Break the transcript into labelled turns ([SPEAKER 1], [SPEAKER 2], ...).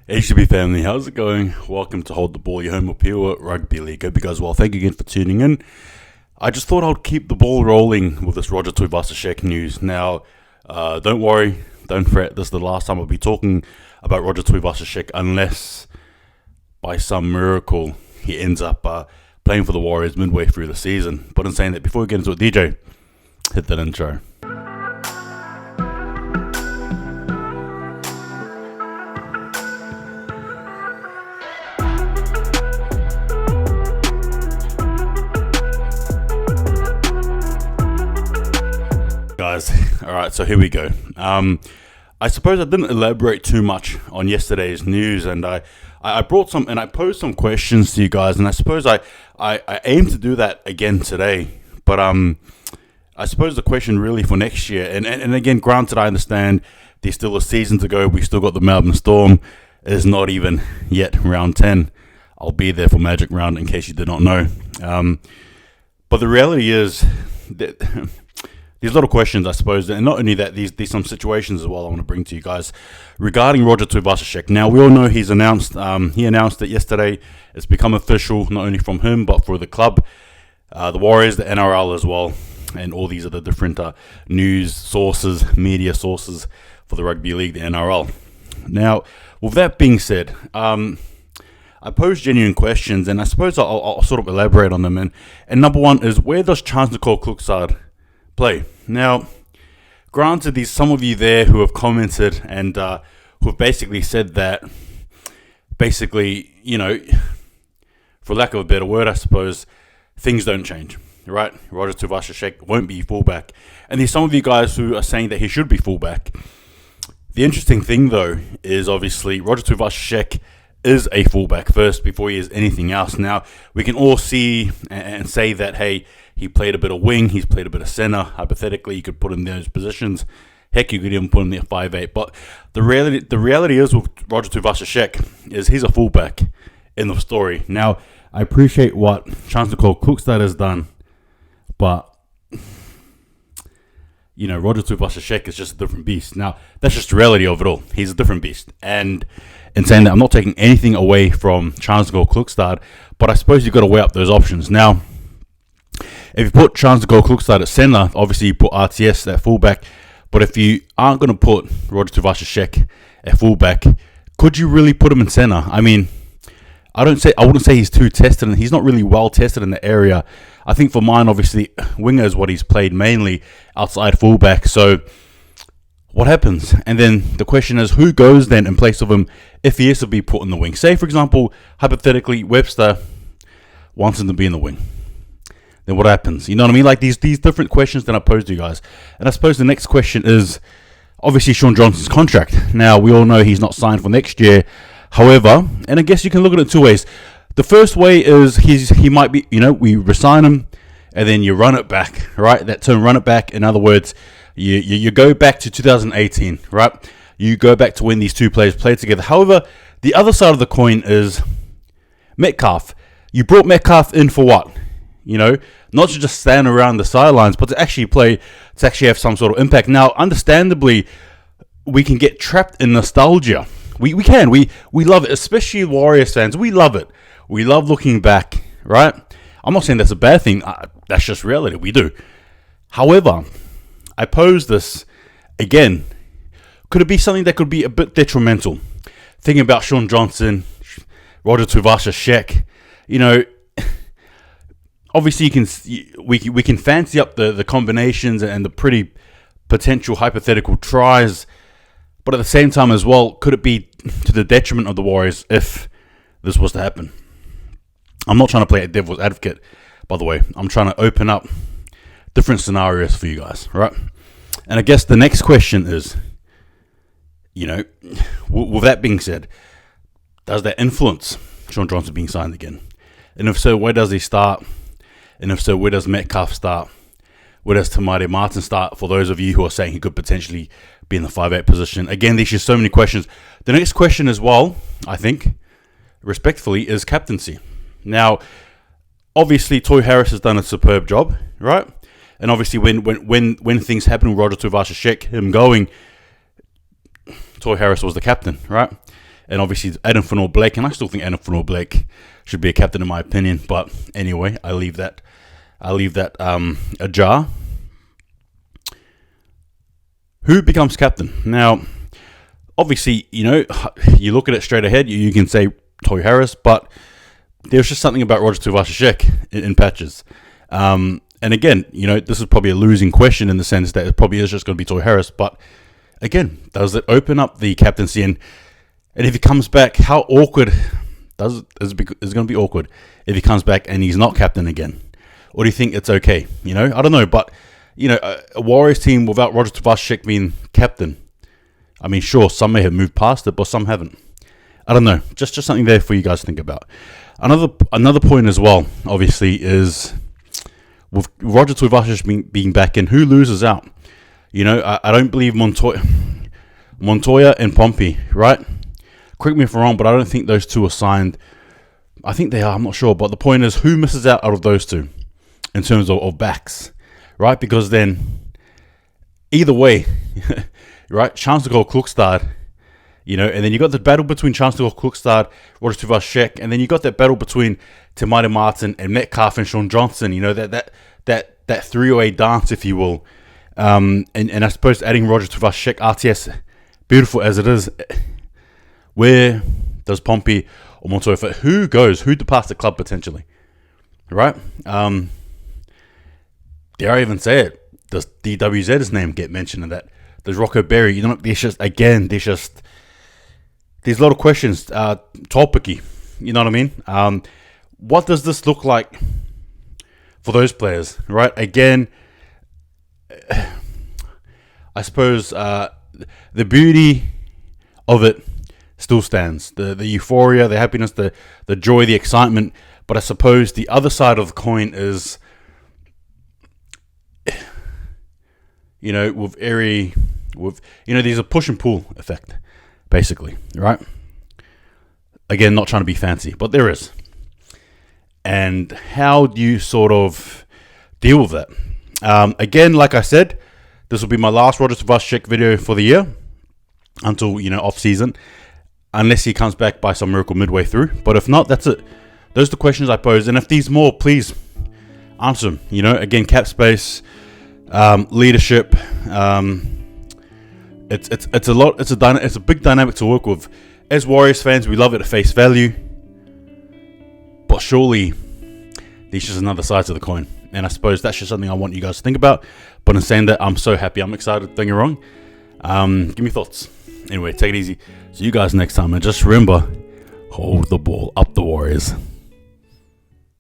[SPEAKER 1] HTB family, how's it going? Welcome to Hold the Ball, your home of pure rugby league. Hope you guys well. Thank you again for tuning in. I just thought I'd keep the ball rolling with this Roger Tuivasa-Sheck news. Now, don't worry, don't fret. This is the last time I'll be talking about Roger Tuivasa-Sheck unless by some miracle he ends up playing for the Warriors midway through the season. But in saying that, before we get into it, DJ, hit that intro. Guys, alright, so here we go. I suppose I didn't elaborate too much on yesterday's news, and I brought some, and I posed some questions to you guys, and I suppose I aim to do that again today, but I suppose the question really for next year, and again, granted, I understand there's still a season to go, we still got the Melbourne Storm, it's not even yet round 10, I'll be there for Magic Round in case you did not know, but the reality is that there's a lot of questions, I suppose, and not only that, there's some situations as well I want to bring to you guys regarding Roger Tuivasa-Sheck. Now, we all know he announced it yesterday. It's become official, not only from him, but for the club, the Warriors, the NRL as well, and all these other different news sources, media sources for the rugby league, the NRL. Now, with that being said, I posed genuine questions, and I suppose I'll sort of elaborate on them. And number one is, where does Nicole Kluksad play? Now, granted, there's some of you there who have commented and who have basically said that, basically, you know, for lack of a better word, I suppose, things don't change, right? Roger Tuivasa-Sheck won't be fullback. And there's some of you guys who are saying that he should be fullback. The interesting thing, though, is obviously Roger Tuivasa-Sheck is a fullback first before he is anything else. Now, we can all see and say that, hey, he played a bit of wing, he's played a bit of center. Hypothetically, you could put him in those positions. Heck, you could even put him there 5'8". But the reality is with Roger Tuivasa-Sheck is he's a fullback in the story. Now, I appreciate what Nicole Kluksad has done, but you know, Roger Tuivasa-Sheck is just a different beast. Now, that's just the reality of it all. He's a different beast. And in saying that, I'm not taking anything away from Nicole Kluksad, but I suppose you've got to weigh up those options. Now, if you put Nicole Kluksad at center, obviously you put RTS at fullback. But if you aren't going to put Roger Tuivasa-Sheck at fullback, could you really put him in center? I mean, I wouldn't say he's too tested, and he's not really well tested in the area. I think for mine, obviously, winger is what he's played mainly, outside fullback. So what happens? And then the question is, who goes then in place of him if he is to be put in the wing? Say, for example, hypothetically, Webster wants him to be in the wing. Then what happens? You know what I mean? Like these different questions that I posed to you guys. And I suppose the next question is obviously Shaun Johnson's contract. Now, we all know he's not signed for next year. However, and I guess you can look at it two ways. The first way is he might be, you know, we resign him and then you run it back, right? That term, run it back. In other words, you go back to 2018, right? You go back to when these two players played together. However, the other side of the coin is Metcalf. You brought Metcalf in for what? You know, not to just stand around the sidelines, but to actually play, to actually have some sort of impact. Now, understandably, we can get trapped in nostalgia. We can. We love it, especially Warriors fans. We love it. We love looking back, right? I'm not saying that's a bad thing. That's just reality. We do. However, I pose this again. Could it be something that could be a bit detrimental? Thinking about Shaun Johnson, Roger Tuivasa-Sheck, you know, obviously, we can fancy up the combinations and the pretty potential hypothetical tries, but at the same time as well, could it be to the detriment of the Warriors if this was to happen? I'm not trying to play a devil's advocate, by the way. I'm trying to open up different scenarios for you guys, right? And I guess the next question is, you know, with that being said, does that influence Shaun Johnson being signed again? And if so, where does he start? And if so, where does Metcalf start? Where does Tamari Martin start? For those of you who are saying he could potentially be in the 5'8" position. Again, there's just so many questions. The next question as well, I think, respectfully, is captaincy. Now, obviously, Toy Harris has done a superb job, right? And obviously, when things happen with Roger Tuivasa-Sheck, him going, Toy Harris was the captain, right? and obviously Adam Fanor-Blake, and I still think Adam Fanor-Blake should be a captain in my opinion. But anyway, I leave that ajar. Who becomes captain? Now, obviously, you look at it straight ahead, you can say Toy Harris, but there's just something about Roger Tuivasa-Sheck in patches. And again, this is probably a losing question in the sense that it probably is just going to be Toy Harris. But again, does it open up the captaincy? And if he comes back, how awkward is it going to be awkward if he comes back and he's not captain again? Or do you think it's okay? I don't know. But, a Warriors team without Roger Tuivasa-Sheck being captain, I mean, sure, some may have moved past it, but some haven't. I don't know. Just something there for you guys to think about. Another point as well, obviously, is with Roger Tuivasa being back in, who loses out? I don't believe Montoya and Pompey, right? Correct me if I'm wrong, but I don't think those two are signed. I think they are, I'm not sure. But the point is, who misses out of those two in terms of backs, right? Because then, either way, right, chance to go Klukstad, and then you got the battle between Chance to go Klukstad, Roger Tuivasa-Sheck, and then you got that battle between Te Maire Martin and Metcalf and Sean Johnson, that three-way dance, if you will. And I suppose adding Roger Tuivasa-Sheck, RTS, beautiful as it is, where does Pompey or Montoya fit? Who departs the club potentially, right? Dare I even say it? Does DWZ's name get mentioned in that? Does Rocco Berry? There's a lot of questions. Topicky, you know what I mean? What does this look like for those players, right? Again, I suppose the beauty of it still stands. The euphoria, the happiness, the joy, the excitement. But I suppose the other side of the coin is, there's a push and pull effect, basically, right? Again, not trying to be fancy, but there is. And how do you sort of deal with that? Again, like I said, this will be my last Roger Tuivasa-Sheck video for the year until, off season, unless he comes back by some miracle midway through. But if not, that's it. Those are the questions I pose. And if these more, please answer them. Again, cap space, leadership. It's a lot. It's a big dynamic to work with. As Warriors fans, we love it at face value, but surely there's just another side to the coin. And I suppose that's just something I want you guys to think about. But in saying that, I'm so happy. I'm excited. Don't get me wrong. Give me thoughts. Anyway, take it easy. See you guys next time. And just remember, hold the ball up the Warriors.